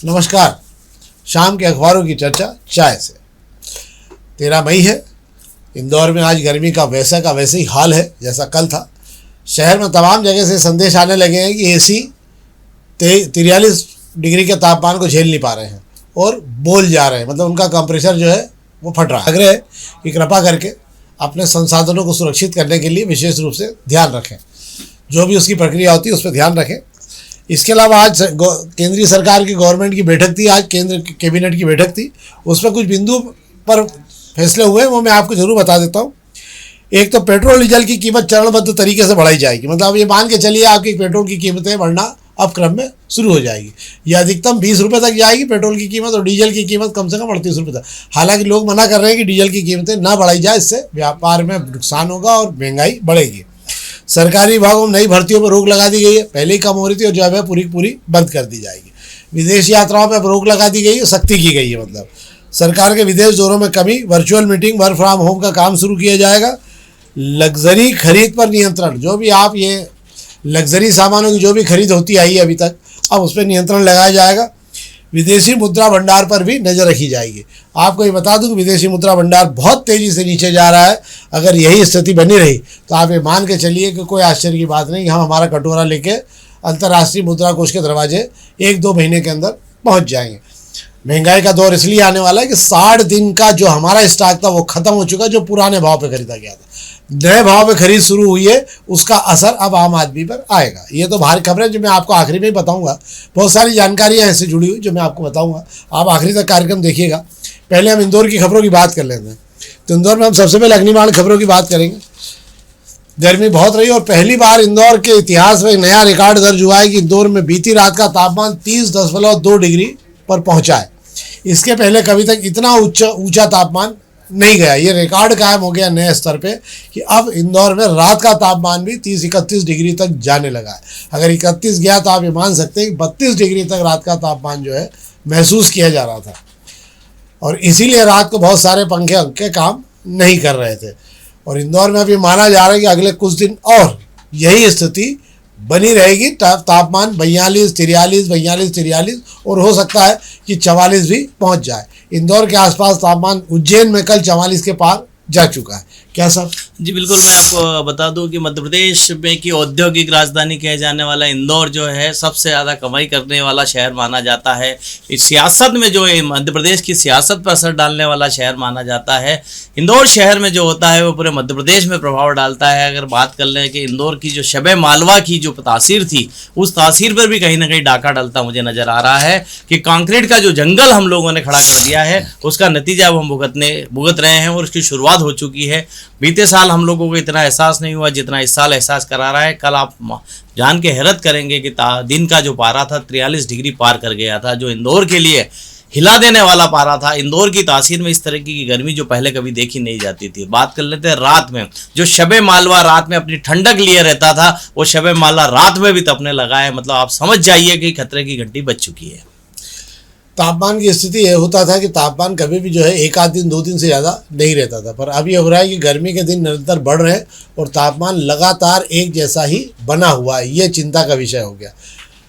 नमस्कार। शाम के अखबारों की चर्चा चाय से। 13 मई है। इंदौर में आज गर्मी का वैसे ही हाल है जैसा कल था। शहर में तमाम जगह से संदेश आने लगे हैं कि एसी 43 डिग्री के तापमान को झेल नहीं पा रहे हैं और बोल जा रहे हैं, मतलब उनका कंप्रेसर जो है वो फट रहा है। आग्रह है कि कृपा करके अपने संसाधनों को सुरक्षित करने के लिए विशेष रूप से ध्यान रखें, जो भी उसकी प्रक्रिया होती है उस पर ध्यान रखें। इसके अलावा आज केंद्रीय सरकार की गवर्नमेंट की बैठक थी, आज केंद्र कैबिनेट की बैठक थी, उसमें कुछ बिंदु पर फैसले हुए, वो मैं आपको जरूर बता देता हूँ। एक तो पेट्रोल डीजल की कीमत चरणबद्ध तरीके से बढ़ाई जाएगी, मतलब ये मान के चलिए आपकी पेट्रोल की कीमतें बढ़ना अब क्रम में शुरू हो जाएगी। ये अधिकतम 20 रुपये तक जाएगी पेट्रोल की कीमत और डीजल की कीमत कम से कम 38 रुपये तक। हालांकि लोग मना कर रहे हैं कि डीजल की कीमतें ना बढ़ाई जाए, इससे व्यापार में नुकसान होगा और महंगाई बढ़ेगी। सरकारी विभागों में नई भर्तियों पर रोक लगा दी गई है, पहले ही कम हो रही थी और जो है पूरी पूरी बंद कर दी जाएगी। विदेश यात्राओं पर रोक लगा दी गई है, सख्ती की गई है, मतलब सरकार के विदेश दौरों में कमी, virtual meeting, work from home का काम शुरू किया जाएगा। लग्जरी खरीद पर नियंत्रण, जो भी आप ये लग्जरी सामानों की जो भी खरीद होती आई है अभी तक, अब उस पर नियंत्रण लगाया जाएगा। विदेशी मुद्रा भंडार पर भी नज़र रखी जाएगी। आपको ये बता दूं कि विदेशी मुद्रा भंडार बहुत तेज़ी से नीचे जा रहा है। अगर यही स्थिति बनी रही तो आप ये मान के चलिए कि कोई आश्चर्य की बात नहीं, हम हमारा कटोरा लेके अंतर्राष्ट्रीय मुद्रा कोष के दरवाजे 1-2 महीने के अंदर पहुंच जाएंगे। महंगाई का दौर इसलिए आने वाला है कि 60 दिन का जो हमारा स्टॉक था वो खत्म हो चुका है, जो पुराने भाव पे खरीदा गया था। नए भाव में खरीद शुरू हुई है, उसका असर अब आम आदमी पर आएगा। ये तो बाहरी खबरें जो मैं आपको आखिरी में ही बताऊंगा। बहुत सारी जानकारियां ऐसे जुड़ी हुई जो मैं आपको बताऊंगा, आप आखिरी तक कार्यक्रम देखिएगा। पहले हम इंदौर की खबरों की बात कर लेते हैं। तो इंदौर में हम सबसे पहले अग्निबाण खबरों की बात करेंगे। गर्मी बहुत रही और पहली बार इंदौर के इतिहास में एक नया रिकॉर्ड दर्ज हुआ है कि इंदौर में बीती रात का तापमान 30.2 डिग्री पर पहुंचा है। इसके पहले कभी तक इतना ऊंचा तापमान नहीं गया। ये रिकॉर्ड कायम हो गया नए स्तर पे कि अब इंदौर में रात का तापमान भी 30-31 डिग्री तक जाने लगा है। अगर 31 गया तो आप ये मान सकते हैं कि 32 डिग्री तक रात का तापमान जो है महसूस किया जा रहा था और इसीलिए रात को बहुत सारे पंखे काम नहीं कर रहे थे। और इंदौर में अभी माना जा रहा है कि अगले कुछ दिन और यही स्थिति बनी रहेगी। तापमान 42-43 और हो सकता है कि 44 भी पहुंच जाए। इंदौर के आसपास तापमान उज्जैन में कल 44 के पार जा चुका है। क्या सर? जी बिल्कुल, मैं आपको बता दूं कि मध्य प्रदेश में की औद्योगिक राजधानी कहे जाने वाला इंदौर जो है सबसे ज़्यादा कमाई करने वाला शहर माना जाता है। इस सियासत में जो है मध्य प्रदेश की सियासत पर असर डालने वाला शहर माना जाता है। इंदौर शहर में जो होता है वो पूरे मध्य प्रदेश में प्रभाव डालता है। अगर बात कर लें कि इंदौर की जो शब मालवा की जो तासीर थी, उस तासीर पर भी कहीं ना कहीं डाका डलता मुझे नज़र आ रहा है कि कंक्रीट का जो जंगल हम लोगों ने खड़ा कर दिया है उसका नतीजा अब हम भुगत रहे हैं और उसकी शुरुआत हो चुकी है। बीते साल हम लोगों को इतना एहसास नहीं हुआ जितना इस साल एहसास करा रहा है। कल आप जान के हैरत करेंगे कि दिन का जो पारा था 43 डिग्री पार कर गया था, जो इंदौर के लिए हिला देने वाला पारा था। इंदौर की तासीर में इस तरह की गर्मी जो पहले कभी देखी नहीं जाती थी। बात कर लेते हैं रात में, जो शबे मालवा रात में अपनी ठंडक लिए रहता था वो शबे मालवा रात में भी तपने लगा है। मतलब आप समझ जाइए कि खतरे की घंटी बज चुकी है। तापमान की स्थिति ये होता था कि तापमान कभी भी जो है 1 दिन 2 दिन से ज़्यादा नहीं रहता था, पर अब ये हो रहा है कि गर्मी के दिन निरंतर बढ़ रहे हैं और तापमान लगातार एक जैसा ही बना हुआ है। ये चिंता का विषय हो गया।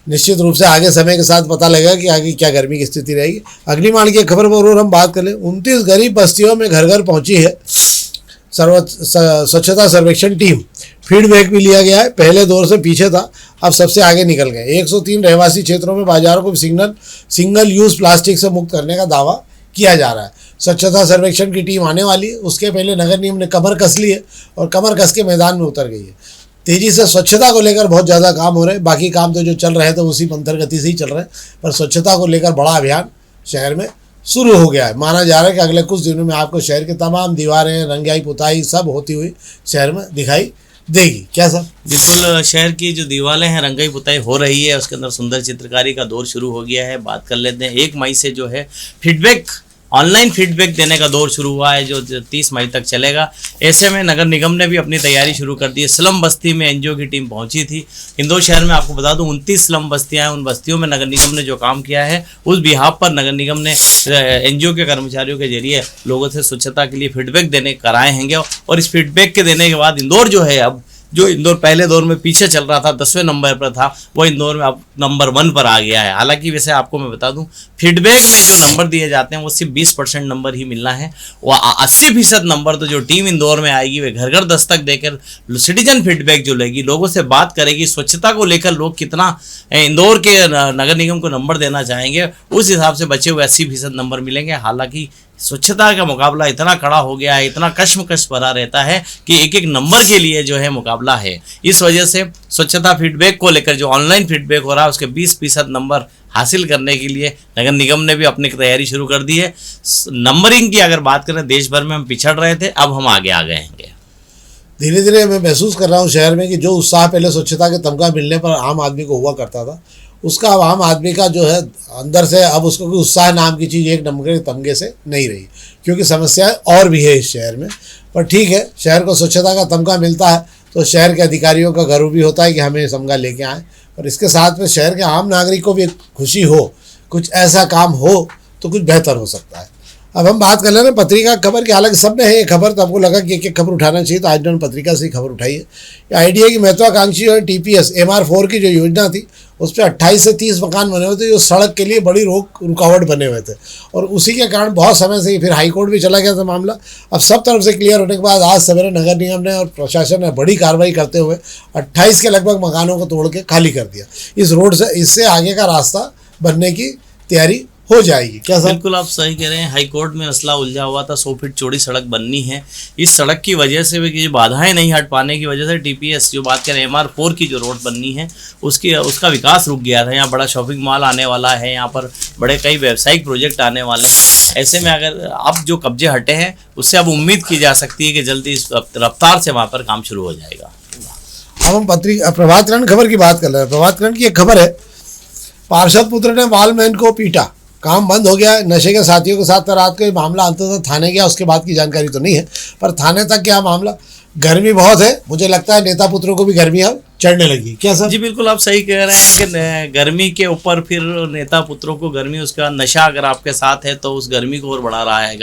निश्चित रूप से आगे समय के साथ पता लगेगा कि आगे क्या गर्मी की स्थिति रहेगी। अग्निबाण की खबर पर हम बात कर लें। 29 गरीब बस्तियों में घर घर पहुंची है स्वच्छता सर्वेक्षण टीम। फीडबैक भी लिया गया है, पहले दौर से पीछे था, अब सबसे आगे निकल गए। 103 रहवासी क्षेत्रों में बाजारों को सिंगल यूज़ प्लास्टिक से मुक्त करने का दावा किया जा रहा है। स्वच्छता सर्वेक्षण की टीम आने वाली है, उसके पहले नगर निगम ने कमर कस ली है और कमर कस के मैदान में उतर गई है। तेज़ी से स्वच्छता को लेकर बहुत ज़्यादा काम हो रहे हैं। बाकी काम तो जो चल रहे थे उसी पंथर गति से ही चल रहे हैं, पर स्वच्छता को लेकर बड़ा अभियान शहर में शुरू हो गया है। माना जा रहा है कि अगले कुछ दिनों में आपको शहर की तमाम दीवारें, रंगाई पुताई सब होती हुई शहर में दिखाई देगी। क्या सर? बिल्कुल, शहर की जो दीवारें हैं रंगाई पुताई हो रही है, उसके अंदर सुंदर चित्रकारी का दौर शुरू हो गया है। बात कर लेते हैं 1 मई से जो है फीडबैक, ऑनलाइन फीडबैक देने का दौर शुरू हुआ है जो 30 मई तक चलेगा। ऐसे में नगर निगम ने भी अपनी तैयारी शुरू कर दी है। स्लम बस्ती में एनजीओ की टीम पहुंची थी। इंदौर शहर में आपको बता दूं 29 स्लम बस्तियां हैं। उन बस्तियों में नगर निगम ने जो काम किया है उस बिहाफ पर नगर निगम ने एनजीओ के कर्मचारियों के जरिए लोगों से स्वच्छता के लिए फीडबैक देने कराए हैंगे और इस फीडबैक के देने के बाद इंदौर जो है अब जो इंदौर पहले दौर में पीछे चल रहा था, 10वें नंबर पर था, वो इंदौर में अब नंबर 1 पर आ गया है। हालांकि वैसे आपको मैं बता दूं, फीडबैक में जो नंबर दिए जाते हैं वो सिर्फ 20% नंबर ही मिलना है। वो 80% नंबर तो जो टीम इंदौर में आएगी वे घर घर दस्तक देकर सिटीजन फीडबैक जो लेगी, लोगों से बात करेगी, स्वच्छता को लेकर लोग कितना इंदौर के नगर निगम को नंबर देना चाहेंगे, उस हिसाब से बचे हुए 80% नंबर मिलेंगे। हालांकि स्वच्छता का मुकाबला इतना कड़ा हो गया है, इतना कश्मकश भरा रहता है कि एक एक नंबर के लिए जो है मुकाबला है। इस वजह से स्वच्छता फीडबैक को लेकर जो ऑनलाइन फीडबैक हो रहा है उसके 20% नंबर हासिल करने के लिए नगर निगम ने भी अपनी तैयारी शुरू कर दी है। नंबरिंग की अगर बात करें, देश भर में हम पिछड़ रहे थे, अब हम आगे आ गए हैं। धीरे धीरे मैं महसूस कर रहा हूँ शहर में कि जो उत्साह पहले स्वच्छता के तमगा मिलने पर आम आदमी को हुआ करता था, उसका अब आम आदमी का जो है अंदर से अब उसको कोई उत्साह नाम की चीज़ एक नंबर के तमगे से नहीं रही, क्योंकि समस्याएं और भी है इस शहर में। पर ठीक है, शहर को स्वच्छता का तमगा मिलता है तो शहर के अधिकारियों का गर्व भी होता है कि हमें तमगा लेके आए, और इसके साथ में शहर के आम नागरिक को भी खुशी हो, कुछ ऐसा काम हो तो कुछ बेहतर हो सकता है। अब हम बात कर ले रहे हैं पत्रिका खबर की। हालांकि सब में है ये खबर, तो आपको लगा कि एक खबर उठाना चाहिए, तो आज मैंने पत्रिका से ही खबर उठाई है। ये आइडिया की महत्वाकांक्षी और TPS MR4 की जो योजना थी उस पर 28 से 30 मकान बने हुए थे जो सड़क के लिए बड़ी रुकावट बने हुए थे, और उसी के कारण बहुत समय से फिर हाई कोर्ट भी चला गया था मामला। अब सब तरफ से क्लियर होने के बाद आज सवेरे नगर निगम ने और प्रशासन ने बड़ी कार्रवाई करते हुए 28 के लगभग मकानों को तोड़ के खाली कर दिया। इस रोड से इससे आगे का रास्ता बनने की तैयारी हो जाएगी। क्या सर? बिल्कुल आप सही कह रहे हैं। हाई कोर्ट में मसला उलझा हुआ था, 100 फीट चौड़ी सड़क बननी है। इस सड़क की वजह से भी बाधाएं नहीं हट पाने की वजह से TPS जो बात करें MR4 की जो रोड बननी है उसका विकास रुक गया था। यहाँ बड़ा शॉपिंग मॉल आने वाला है, यहाँ पर बड़े कई व्यावसायिक प्रोजेक्ट आने वाले हैं। ऐसे में अगर अब जो कब्जे हटे हैं उससे अब उम्मीद की जा सकती है कि जल्दी इस रफ्तार से वहाँ पर काम शुरू हो जाएगा। अब हम प्रभात खंड खबर की बात कर रहे हैं। प्रभात खंड की एक खबर है, पार्षद पुत्र ने वॉलमैन को पीटा, काम बंद हो गया। नशे के साथियों के साथ रात को ये मामला अंततः थाने गया, उसके बाद की जानकारी तो नहीं है, पर थाने तक क्या मामला। गर्मी बहुत है, मुझे लगता है नेता पुत्रों को भी गर्मी अब चढ़ने लगी। क्या सर? जी बिल्कुल आप सही कह रहे हैं कि गर्मी के ऊपर फिर नेता पुत्रों को गर्मी, उसका नशा अगर आपके साथ है तो उस गर्मी को और बढ़ा रहा है।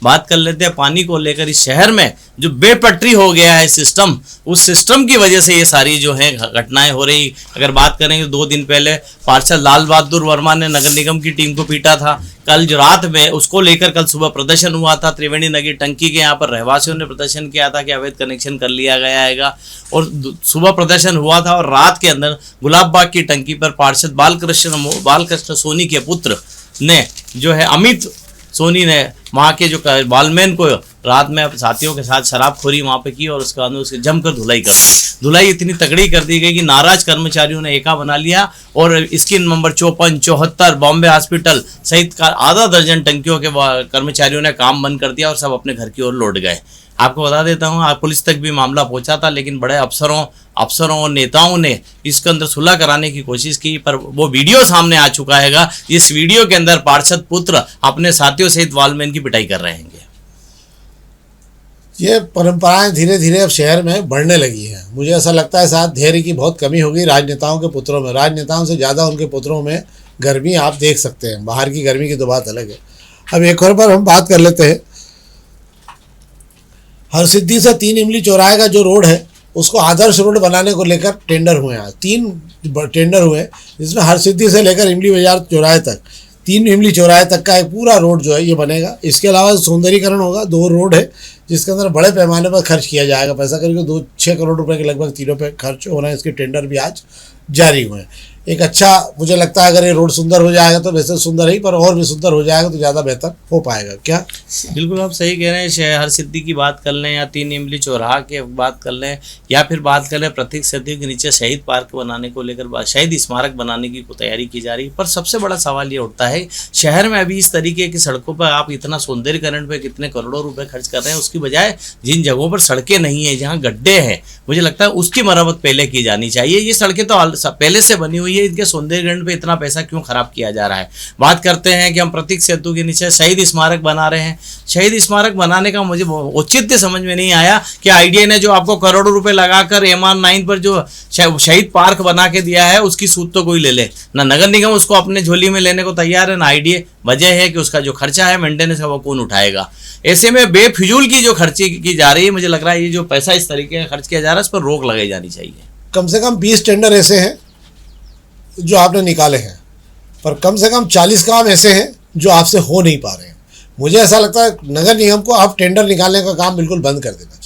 बात कर लेते हैं पानी को लेकर। इस शहर में जो बेपटरी हो गया है सिस्टम, उस सिस्टम की वजह से ये सारी जो है घटनाएं हो रही। अगर बात करें तो 2 दिन पहले पार्षद लाल बहादुर वर्मा ने नगर निगम की टीम को पीटा था। कल जो रात में उसको लेकर कल सुबह प्रदर्शन हुआ था। त्रिवेणी नगर टंकी के यहाँ पर रहवासियों ने प्रदर्शन किया था कि अवैध कनेक्शन कर लिया गया है, और सुबह प्रदर्शन हुआ था। और रात के अंदर गुलाब बाग की टंकी पर पार्षद बालकृष्ण सोनी के पुत्र ने जो है अमित सोनी ने वहाँ के जो वॉलमैन को रात में साथियों के साथ शराबखोरी वहाँ पे की, और उसके बाद उसकी जमकर धुलाई कर दी। धुलाई इतनी तगड़ी कर दी गई कि नाराज कर्मचारियों ने एका बना लिया, और स्कीम नंबर 54, 74 बॉम्बे हॉस्पिटल सहित आधा दर्जन टंकियों के कर्मचारियों ने काम बंद कर दिया और सब अपने घर की ओर लौट गए। आपको बता देता हूँ, आज पुलिस तक भी मामला पहुंचा था, लेकिन बड़े अफसरों और नेताओं ने इसके अंदर सुलह कराने की कोशिश की, पर वो वीडियो सामने आ चुका है। इस वीडियो के अंदर पार्षद पुत्र अपने साथियों सहित वॉलमैन की पिटाई कर रहे हैं। ये परंपराएं धीरे धीरे अब शहर में बढ़ने लगी हैं। मुझे ऐसा लगता है साथ धैर्य की बहुत कमी होगी राजनेताओं के पुत्रों में। राजनेताओं से ज़्यादा उनके पुत्रों में गर्मी आप देख सकते हैं। बाहर की गर्मी की तो बात अलग है। अब एक और बार हम बात कर लेते हैं, हरसिद्धि से 3 इमली चौराहे का जो रोड है उसको आदर्श रोड बनाने को लेकर टेंडर हुए हैं। 3 टेंडर हुए हैं, जिसमें हरसिद्धि से लेकर इमली बाजार चौराहे तक, 3 इमली चौराहे तक का एक पूरा रोड जो है ये बनेगा। इसके अलावा सौंदर्यीकरण होगा। 2 रोड है जिसके अंदर बड़े पैमाने पर खर्च किया जाएगा पैसा, करीब 2-6 करोड़ रुपए के लगभग तीनों पे खर्च हो रहे हैं। इसके टेंडर भी आज जारी हुए हैं। एक अच्छा, मुझे लगता है अगर ये रोड सुंदर हो जाएगा तो वैसे सुंदर ही, पर और भी सुंदर हो जाएगा तो ज़्यादा बेहतर हो पाएगा। क्या? बिल्कुल आप सही कह रहे हैं। हरसिद्धि की बात कर लें या 3 इमली चौराहा की बात कर लें, या फिर बात कर लें प्रतीक सेतु के नीचे शहीद पार्क बनाने को लेकर, शहीद स्मारक बनाने की तैयारी की जा रही है। पर सबसे बड़ा सवाल ये उठता है, शहर में अभी इस तरीके की सड़कों पर आप इतना सौंदर्यीकरण पे कितने करोड़ों रुपए खर्च कर रहे हैं, उसकी बजाय जिन जगहों पर सड़कें नहीं है, जहाँ गड्ढे हैं, मुझे लगता है उसकी मरम्मत पहले की जानी चाहिए। ये सड़कें तो पहले से बनी हुई है, इनके सौंदर्यीकरण पे इतना पैसा क्यों खराब किया जा रहा है। बात करते हैं कि हम प्रतीक सेतु के नीचे शहीद स्मारक बना रहे हैं। शहीद स्मारक बनाने का मुझे औचित्य समझ में नहीं आया कि आईडीए ने जो आपको करोड़ों रुपए लगाकर MR9 पर जो शहीद पार्क बना के दिया है उसकी सूद तो कोई ले ले ना, नगर निगम उसको अपने झोली में लेने को तैयार है ना आईडीए। वजह है कि उसका जो खर्चा है मेंटेनेंस का वो कौन उठाएगा। ऐसे में बेफिजूल की जो खर्ची की जा रही है, मुझे लग रहा है ये जो पैसा इस तरीके का खर्च किया जा रहा है, इस पर रोक लगाई जानी चाहिए। कम से कम 20 टेंडर ऐसे हैं जो आपने निकाले हैं, पर कम से कम 40 काम ऐसे हैं जो आपसे हो नहीं पा रहे हैं। मुझे ऐसा लगता है नगर निगम को आप टेंडर निकालने का काम बिल्कुल बंद कर देना चाहिए।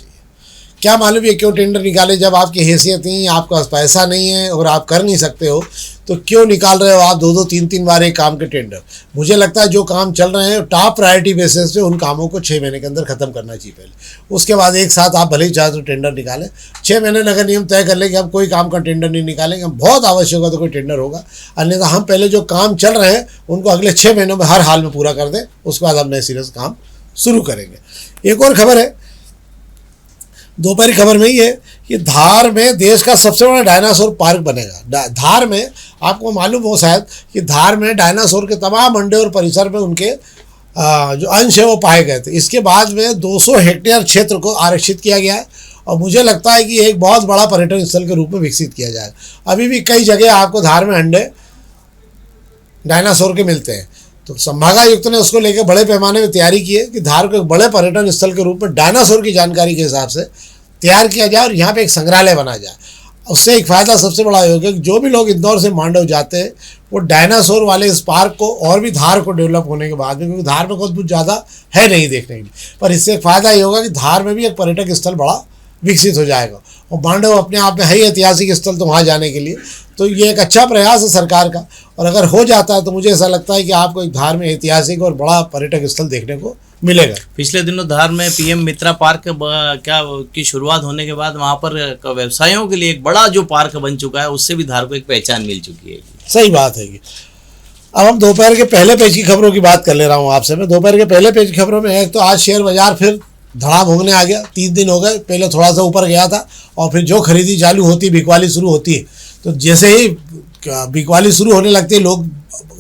क्या मालूम ये क्यों टेंडर निकाले, जब आपकी हैसियत नहीं, आपके पास पैसा नहीं है और आप कर नहीं सकते हो, तो क्यों निकाल रहे हो आप 2-2, 3-3 बार एक काम के टेंडर। मुझे लगता है जो काम चल रहे हैं टॉप प्रायोरिटी बेसिस पे उन कामों को 6 महीने के अंदर ख़त्म करना चाहिए पहले, उसके बाद एक साथ आप भले ही चाहे तो टेंडर निकालें। 6 महीने नगर नियम तय कर ले कि हम कोई काम का टेंडर नहीं निकालेंगे, हम बहुत आवश्यक होगा तो कोई टेंडर होगा, अन्यथा हम पहले जो काम चल रहे हैं उनको अगले 6 महीनों में हर हाल में पूरा कर दें, उसके बाद हम नए सिरे से काम शुरू करेंगे। एक और खबर है, दोपहर की खबर में ही है कि धार में देश का सबसे बड़ा डायनासोर पार्क बनेगा। धार में आपको मालूम हो शायद कि धार में डायनासोर के तमाम अंडे और परिसर में उनके जो अंश है वो पाए गए थे। इसके बाद में 200 हेक्टेयर क्षेत्र को आरक्षित किया गया है और मुझे लगता है कि एक बहुत बड़ा पर्यटन स्थल के रूप में विकसित किया जाएगा। अभी भी कई जगह आपको धार में अंडे डायनासोर के मिलते हैं, तो संभागायुक्त ने उसको लेकर बड़े पैमाने में तैयारी की है कि धार को एक बड़े पर्यटन स्थल के रूप में डायनासोर की जानकारी के हिसाब से तैयार किया जाए और यहाँ पे एक संग्रहालय बनाया जाए। उससे एक फ़ायदा सबसे बड़ा ये होगा कि जो भी लोग इंदौर से मांडव जाते हैं वो डायनासोर वाले इस पार्क को और भी धार को डेवलप होने के बाद में, क्योंकि धार में कुछ ज़्यादा है नहीं देखने के लिए, पर इससे एक फ़ायदा ये होगा कि धार में भी एक पर्यटक स्थल बड़ा विकसित हो जाएगा और मांडव अपने आप में है ही ऐतिहासिक स्थल, तो वहाँ जाने के लिए तो ये एक अच्छा प्रयास है सरकार का। और अगर हो जाता है तो मुझे ऐसा लगता है कि आपको एक धार में ऐतिहासिक और बड़ा पर्यटक स्थल देखने को मिलेगा। पिछले दिनों धार में पीएम मित्रा पार्क क्या की शुरुआत होने के बाद वहाँ पर व्यवसायियों के लिए एक बड़ा जो पार्क बन चुका है, उससे भी धार को एक पहचान मिल चुकी है। सही बात है कि अब हम दोपहर के पहले पेज की खबरों की बात कर ले रहा हूँ आपसे। मैं दोपहर के पहले पेज की खबरों में एक तो आज शेयर बाजार फिर धड़ा भोंगने आ गया। 3 दिन हो गए, पहले थोड़ा सा ऊपर गया था और फिर जो खरीदी चालू होती, बिकवाली शुरू होती है, तो जैसे ही बिकवाली शुरू होने लगती है लोग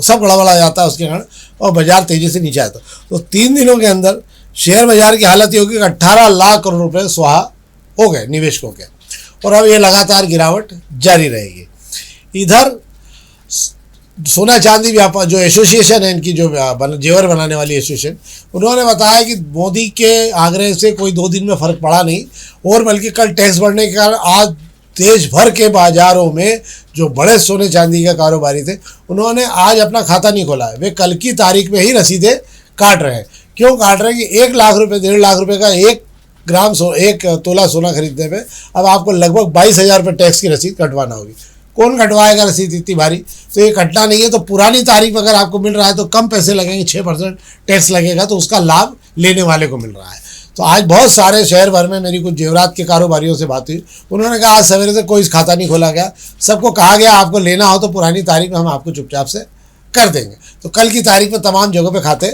सब गड़बड़ा जाता है उसके कारण और बाजार तेजी से नीचे आता। तो 3 दिनों के अंदर शेयर बाजार की हालत ये होगी कि 18 लाख करोड़ रुपए स्वाहा हो गए निवेशकों के, और अब ये लगातार गिरावट जारी रहेगी। इधर सोना चांदी व्यापार जो एसोसिएशन है, इनकी जो जेवर बनाने वाली एसोसिएशन, उन्होंने बताया कि मोदी के आग्रह से कोई 2 दिन में फ़र्क पड़ा नहीं, और बल्कि कल टैक्स बढ़ने के कारण आज देश भर के बाज़ारों में जो बड़े सोने चांदी के कारोबारी थे उन्होंने आज अपना खाता नहीं खोला है। वे कल की तारीख में ही रसीदें काट रहे हैं। क्यों काट रहे हैं कि 1 लाख रुपये 1.5 लाख रुपये का 1 तोला सोना खरीदने में अब आपको लगभग 22,000 रुपये टैक्स की रसीद कटवाना होगी। कौन कटवाएगा रसीद इतनी भारी? तो ये कटना नहीं है। तो पुरानी तारीख में अगर आपको मिल रहा है तो कम पैसे लगेंगे, 6% टैक्स लगेगा, तो उसका लाभ लेने वाले को मिल रहा है। तो आज बहुत सारे शहर भर में मेरी कुछ जेवरात के कारोबारियों से बात हुई, उन्होंने कहा आज सवेरे से कोई खाता नहीं खोला गया, सबको कहा गया आपको लेना हो तो पुरानी तारीख में हम आपको चुपचाप से कर देंगे। तो कल की तारीख में तमाम जगहों पे खाते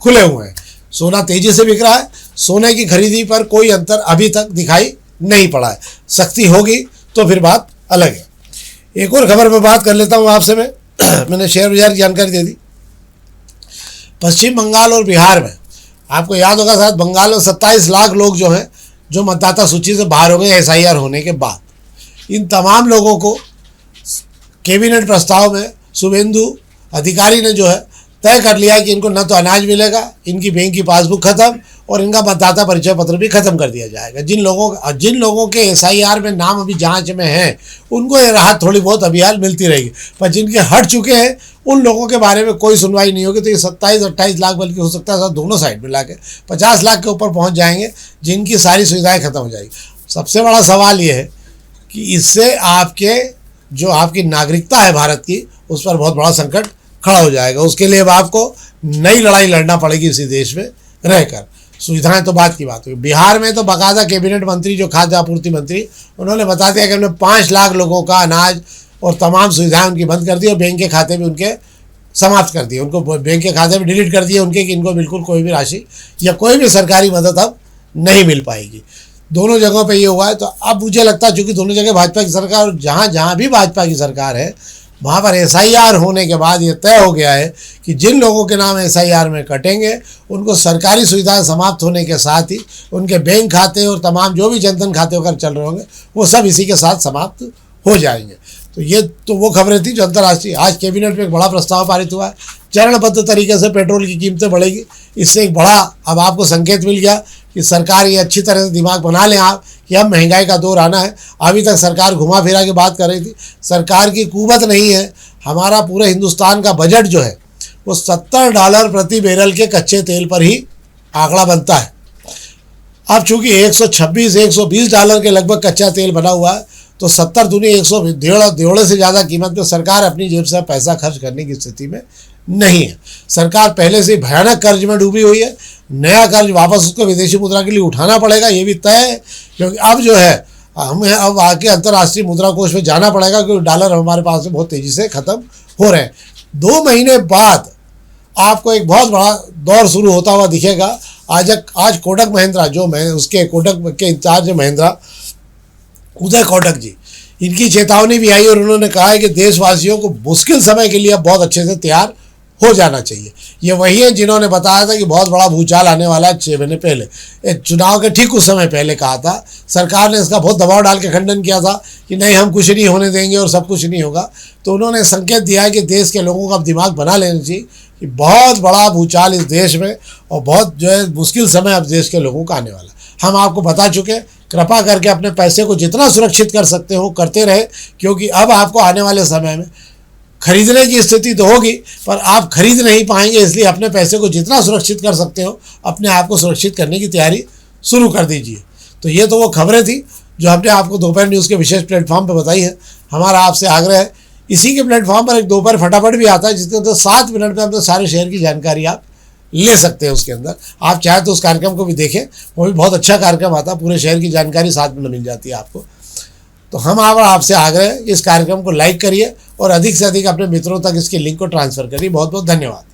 खुले हुए हैं। सोना तेज़ी से बिक रहा है, सोने की खरीदी पर कोई अंतर अभी तक दिखाई नहीं पड़ा है। सख्ती होगी तो फिर बात अलग है। एक और खबर पर बात कर लेता हूँ आपसे मैंने शेयर बाजार की जानकारी दे दी। पश्चिम बंगाल और बिहार में आपको याद होगा शायद बंगाल में 27 लाख लोग जो हैं जो मतदाता सूची से बाहर हो गए SIR होने के बाद। इन तमाम लोगों को कैबिनेट प्रस्ताव में शुभेंदु अधिकारी ने जो है तय कर लिया है कि इनको न तो अनाज मिलेगा, इनकी बैंक की पासबुक खत्म और इनका मतदाता परिचय पत्र भी खत्म कर दिया जाएगा। जिन लोगों के SIR में नाम अभी जांच में हैं उनको ये राहत थोड़ी बहुत अभियान मिलती रहेगी, पर जिनके हट चुके हैं उन लोगों के बारे में कोई सुनवाई नहीं होगी। तो ये 27-28 लाख बल्कि हो सकता है दोनों साइड मिला के 50 लाख के ऊपर पहुँच जाएंगे जिनकी सारी सुविधाएँ खत्म हो जाएगी। सबसे बड़ा सवाल ये है कि इससे आपकी नागरिकता है भारत की, उस पर बहुत बड़ा संकट खड़ा हो जाएगा। उसके लिए अब आपको नई लड़ाई लड़ना पड़ेगी इसी देश में रहकर। सुविधाएं तो बात की बात हुई। बिहार में तो बाकायदा कैबिनेट मंत्री जो खाद्य आपूर्ति मंत्री, उन्होंने बता दिया कि हमने 5 लाख लोगों का अनाज और तमाम सुविधाएं उनकी बंद कर दी और बैंक के खाते भी उनके समाप्त कर दिए। उनको बैंक के खाते में डिलीट कर दिए उनके कि इनको बिल्कुल कोई भी राशि या कोई भी सरकारी मदद अब नहीं मिल पाएगी। दोनों जगहों पे ये हुआ है। तो अब मुझे लगता है चूँकि दोनों जगह भाजपा की सरकार और जहाँ भी भाजपा की सरकार है वहाँ पर SIR होने के बाद ये तय हो गया है कि जिन लोगों के नाम SIR में कटेंगे उनको सरकारी सुविधाएं समाप्त होने के साथ ही उनके बैंक खाते और तमाम जो भी जनधन खाते होकर चल रहे होंगे वो सब इसी के साथ समाप्त हो जाएंगे। तो ये तो वो खबरें थी जो अंतर्राष्ट्रीय। आज कैबिनेट में एक बड़ा प्रस्ताव पारित हुआ है। चरणबद्ध तरीके से पेट्रोल की कीमतें बढ़ेगी। इससे एक बड़ा अब आपको संकेत मिल गया कि सरकार ये अच्छी तरह से दिमाग बना लें आप कि अब महंगाई का दौर आना है। अभी तक सरकार घुमा फिरा के बात कर रही थी, सरकार की कुवत नहीं है। हमारा पूरे हिंदुस्तान का बजट जो है वो $70 प्रति बैरल के कच्चे तेल पर ही आंकड़ा बनता है। अब चूंकि $126-120 के लगभग कच्चा तेल बना हुआ है, तो 70 दूनी 100 से ज़्यादा कीमत में सरकार अपनी जेब से पैसा खर्च करने की स्थिति में नहीं है। सरकार पहले से भयानक कर्ज में डूबी हुई है। नया कर्ज वापस उसको विदेशी मुद्रा के लिए उठाना पड़ेगा, ये भी तय है, क्योंकि अब जो है हमें अब आके अंतर्राष्ट्रीय मुद्रा कोष में जाना पड़ेगा, क्योंकि डॉलर हमारे पास से बहुत तेज़ी से ख़त्म हो रहे हैं। 2 महीने बाद आपको एक बहुत बड़ा दौर शुरू होता हुआ दिखेगा। आज कोटक महिंद्रा जो उसके कोटक के इंचार्ज महिंद्रा उदय कोटक जी, इनकी चेतावनी भी आई और उन्होंने कहा है कि देशवासियों को मुश्किल समय के लिए अब बहुत अच्छे से तैयार हो जाना चाहिए। ये वही है जिन्होंने बताया था कि बहुत बड़ा भूचाल आने वाला है 6 महीने पहले, चुनाव के ठीक कुछ समय पहले कहा था। सरकार ने इसका बहुत दबाव डाल के खंडन किया था कि नहीं हम कुछ नहीं होने देंगे और सब कुछ नहीं होगा। तो उन्होंने संकेत दिया है कि देश के लोगों को अब दिमाग बना लेना चाहिए कि बहुत बड़ा भूचाल इस देश में और बहुत जो है मुश्किल समय अब देश के लोगों का आने वाला है। हम आपको बता चुके, कृपा करके अपने पैसे को जितना सुरक्षित कर सकते हो करते रहे, क्योंकि अब आपको आने वाले समय में खरीदने की स्थिति तो होगी पर आप खरीद नहीं पाएंगे। इसलिए अपने पैसे को जितना सुरक्षित कर सकते हो अपने आप को सुरक्षित करने की तैयारी शुरू कर दीजिए। तो ये तो वो खबरें थी जो हमने आपको दोपहर न्यूज़ के विशेष प्लेटफॉर्म पर बताई है। हमारा आपसे आग्रह है, इसी के प्लेटफॉर्म पर एक दोपहर फटाफट भी आता है जिसके अंदर 7 मिनट में अपने सारे शहर की जानकारी आप ले सकते हैं। उसके अंदर आप चाहे तो उस कार्यक्रम को भी देखें, वो भी बहुत अच्छा कार्यक्रम आता है, पूरे शहर की जानकारी 7 मिनट मिल जाती है आपको। तो हम आपसे आग्रह है इस कार्यक्रम को लाइक करिए और अधिक से अधिक अपने मित्रों तक इसके लिंक को ट्रांसफ़र करिए। बहुत बहुत धन्यवाद।